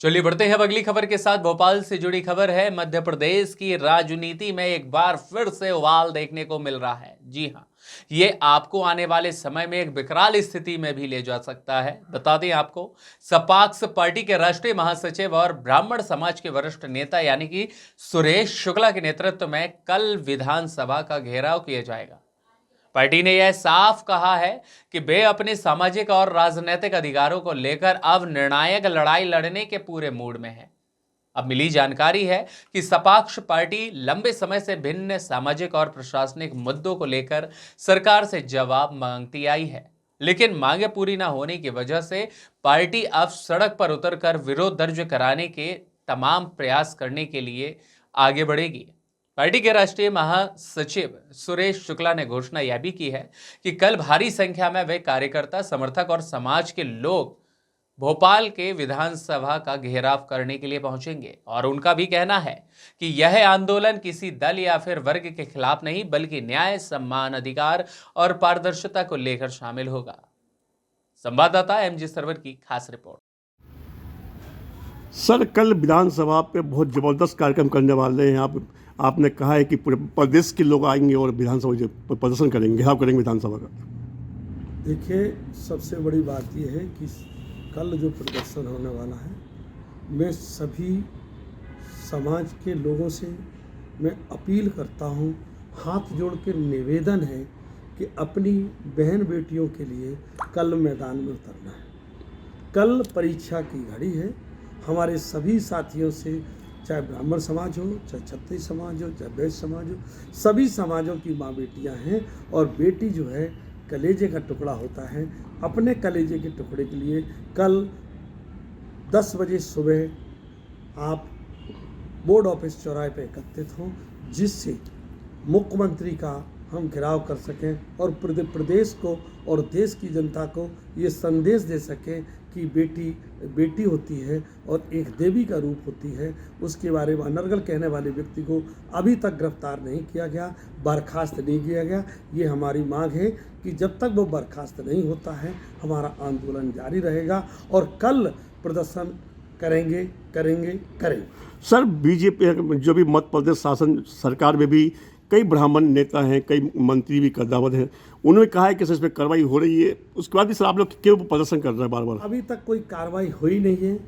चलिए बढ़ते हैं अब अगली खबर के साथ। भोपाल से जुड़ी खबर है। मध्य प्रदेश की राजनीति में एक बार फिर से उबाल देखने को मिल रहा है। जी हां, ये आपको आने वाले समय में एक विकराल स्थिति में भी ले जा सकता है। बता दें आपको, सपाक्स पार्टी के राष्ट्रीय महासचिव और ब्राह्मण समाज के वरिष्ठ नेता यानी कि सुरेश शुक्ला के नेतृत्व में कल विधानसभा का घेराव किया जाएगा। पार्टी ने यह साफ कहा है कि वे अपने सामाजिक और राजनीतिक अधिकारों को लेकर अब निर्णायक लड़ाई लड़ने के पूरे मूड में है। अब मिली जानकारी है कि सपाक्ष पार्टी लंबे समय से भिन्न सामाजिक और प्रशासनिक मुद्दों को लेकर सरकार से जवाब मांगती आई है, लेकिन मांगे पूरी न होने की वजह से पार्टी अब सड़क पर उतरकर विरोध दर्ज कराने के तमाम प्रयास करने के लिए आगे बढ़ेगी। पार्टी के राष्ट्रीय महासचिव सुरेश शुक्ला ने घोषणा यह भी की है कि कल भारी संख्या में वे कार्यकर्ता, समर्थक और समाज के लोग भोपाल के विधानसभा का घेराव करने के लिए पहुंचेंगे और उनका भी कहना है कि यह आंदोलन किसी दल या फिर वर्ग के खिलाफ नहीं, बल्कि न्याय, सम्मान, अधिकार और पारदर्शिता को लेकर शामिल होगा। संवाददाता एमजी सरवर की खास रिपोर्ट। सर, कल विधानसभा पे बहुत ज़बरदस्त कार्यक्रम करने वाले हैं आप। आपने कहा है कि पूरे प्रदेश के लोग आएंगे और विधानसभा प्रदर्शन करेंगे, घेराव करेंगे विधानसभा का। देखिए, सबसे बड़ी बात यह है कि कल जो प्रदर्शन होने वाला है, मैं सभी समाज के लोगों से मैं अपील करता हूँ, हाथ जोड़ के निवेदन है कि अपनी बहन बेटियों के लिए कल मैदान में उतरना है। कल परीक्षा की घड़ी है। हमारे सभी साथियों से, चाहे ब्राह्मण समाज हो, चाहे क्षत्रिय समाज हो, चाहे वैश्य समाज हो, सभी समाजों की माँ बेटियाँ हैं और बेटी जो है कलेजे का टुकड़ा होता है। अपने कलेजे के टुकड़े के लिए कल 10 बजे सुबह आप बोर्ड ऑफिस चौराहे पर एकत्रित हों, जिससे मुख्यमंत्री का हम घेराव कर सकें और प्रदेश को और देश की जनता को ये संदेश दे सकें कि बेटी बेटी होती है और एक देवी का रूप होती है। उसके बारे में अनर्गल कहने वाले व्यक्ति को अभी तक गिरफ्तार नहीं किया गया, बर्खास्त नहीं किया गया। ये हमारी मांग है कि जब तक वो बर्खास्त नहीं होता है, हमारा आंदोलन जारी रहेगा और कल प्रदर्शन करेंगे। सर, बीजेपी जो भी मध्य प्रदेश शासन सरकार में भी कई ब्राह्मण नेता हैं, कई मंत्री भी कद्दावर हैं, उन्होंने कहा है कि इस पर कार्रवाई हो रही है। उसके बाद भी सर आप लोग क्यों प्रदर्शन कर रहे हैं बार बार? अभी तक कोई कार्रवाई हुई नहीं है।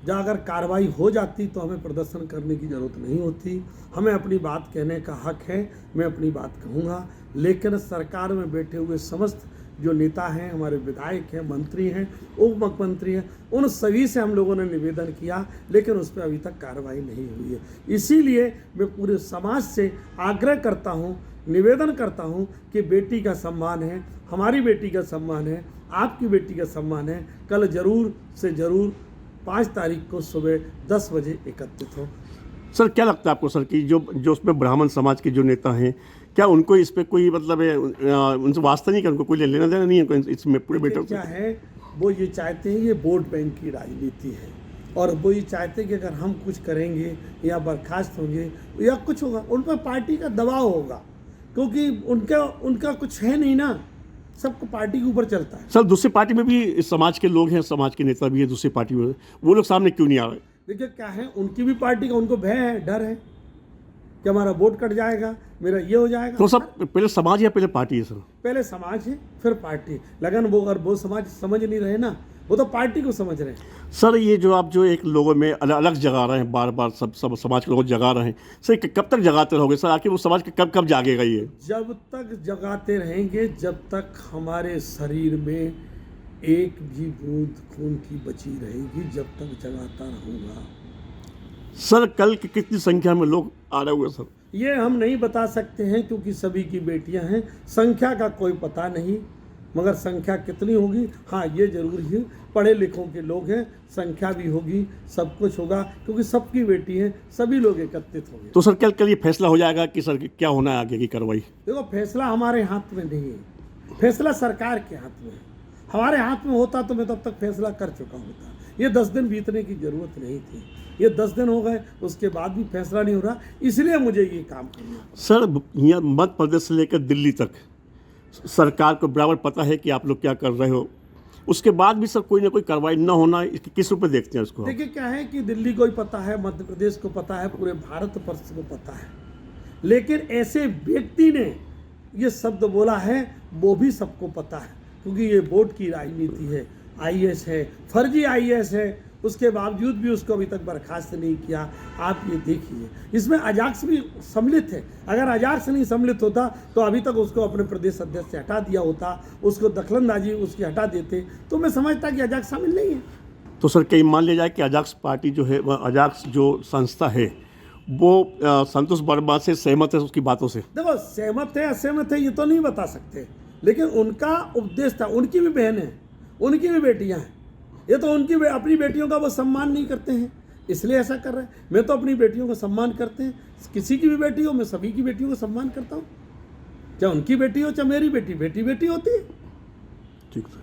जहाँ अगर कार्रवाई हो जाती तो हमें प्रदर्शन करने की ज़रूरत नहीं होती। हमें अपनी बात कहने का हक है, मैं अपनी बात कहूँगा, लेकिन सरकार में बैठे हुए समस्त जो नेता हैं, हमारे विधायक हैं, मंत्री हैं, उप मुख्यमंत्री हैं, उन सभी से हम लोगों ने निवेदन किया, लेकिन उस पर अभी तक कार्रवाई नहीं हुई है। इसीलिए मैं पूरे समाज से आग्रह करता हूँ, निवेदन करता हूँ कि बेटी का सम्मान है, हमारी बेटी का सम्मान है, आपकी बेटी का सम्मान है। कल ज़रूर से ज़रूर 5 तारीख को सुबह 10 बजे एकत्रित हो। सर, क्या लगता है आपको सर कि जो उसमें ब्राह्मण समाज के जो नेता हैं, क्या उनको इस पर कोई मतलब उनसे वास्ता नहीं, कि उनको कोई लेना देना नहीं है इसमें पूरे बेटों? क्या है, वो ये चाहते हैं, ये वोट बैंक की राजनीति है और वो ये चाहते हैं कि अगर हम कुछ करेंगे या बर्खास्त होंगे या कुछ होगा, उन पर पार्टी का दबाव होगा, क्योंकि उनका कुछ है नहीं ना, सबको पार्टी के ऊपर चलता है। सर, दूसरी पार्टी में भी समाज के लोग हैं, समाज के नेता भी है दूसरी पार्टी में, वो लोग सामने क्यों नहीं आ रहे? देखिए, क्या है, उनकी भी पार्टी का उनको भय है, डर है कि हमारा वोट कट जाएगा, मेरा ये हो जाएगा। तो सब पहले समाज या पहले पार्टी है सर? पहले समाज है, फिर पार्टी। लेकिन वो समाज समझ नहीं रहे ना, वो तो पार्टी को समझ रहे हैं। सर, ये जो आप जो एक लोगों में अलग जगा रहे हैं, बार बार सब समाज के लोग जगा रहे हैं, सर कब तक जगाते रहोगे सर? आखिर वो समाज कब जागेगा ये? जब तक जगाते रहेंगे, जब तक हमारे शरीर में एक भी बूंद खून की बची रहेगी, जब तक जगाता रहूँगा। सर, कल की कितनी संख्या में लोग आ रहे होंगे सर? ये हम नहीं बता सकते हैं, क्योंकि सभी की बेटियां हैं, संख्या का कोई पता नहीं, मगर संख्या कितनी होगी, हाँ ये जरूर है, पढ़े लिखों के लोग हैं, संख्या भी होगी, सब कुछ होगा, क्योंकि सबकी बेटी हैं, सभी लोग एकत्रित होंगे। तो सर कल ये फैसला हो जाएगा कि सर क्या होना है आगे की कार्रवाई? देखो, फैसला हमारे हाथ में नहीं है, फैसला सरकार के हाथ में है। हमारे हाथ में होता तो मैं तब तक फैसला कर चुका होता। ये 10 दिन बीतने की जरूरत नहीं थी, ये 10 दिन हो गए, उसके बाद भी फैसला नहीं हो रहा, इसलिए मुझे ये काम करना। सर, यहाँ मध्य प्रदेश से लेकर दिल्ली तक सरकार को बराबर पता है कि आप लोग क्या कर रहे हो, उसके बाद भी सर कोई ना कोई कार्रवाई न होना, किस रूप में देखते हैं उसको? देखिए क्या है कि दिल्ली को ही पता है, मध्य प्रदेश को पता है, पूरे भारत वर्ष को पता है, लेकिन ऐसे व्यक्ति ने ये शब्द बोला है वो भी सबको पता है, क्योंकि ये बोर्ड की राजनीति है, आईएएस है, फर्जी आईएएस है, उसके बावजूद भी उसको अभी तक बर्खास्त नहीं किया। आप ये देखिए, इसमें अजाक्स भी सम्मिलित है। अगर अजाक्स नहीं सम्मिलित होता तो अभी तक उसको अपने प्रदेश अध्यक्ष से हटा दिया होता, उसको दखलंदाजी उसकी हटा देते, तो मैं समझता कि अजाक्स शामिल नहीं है। तो सर कहीं मान लिया जाए कि अजाक्स पार्टी जो है, अजाक्स जो संस्था है वो संतोष वर्मा से सहमत है उसकी बातों से? देखो, सहमत है असहमत है ये तो नहीं बता सकते, लेकिन उनका उपदेश था। उनकी भी बहन है, उनकी भी बेटियां हैं, ये तो उनकी अपनी बेटियों का वो सम्मान नहीं करते हैं, इसलिए ऐसा कर रहे हैं। मैं तो अपनी बेटियों का सम्मान करते हैं, किसी की भी बेटी हो, मैं सभी की बेटियों का सम्मान करता हूँ, चाहे उनकी बेटी हो चाहे मेरी बेटी, बेटी बेटी होती है। ठीक है।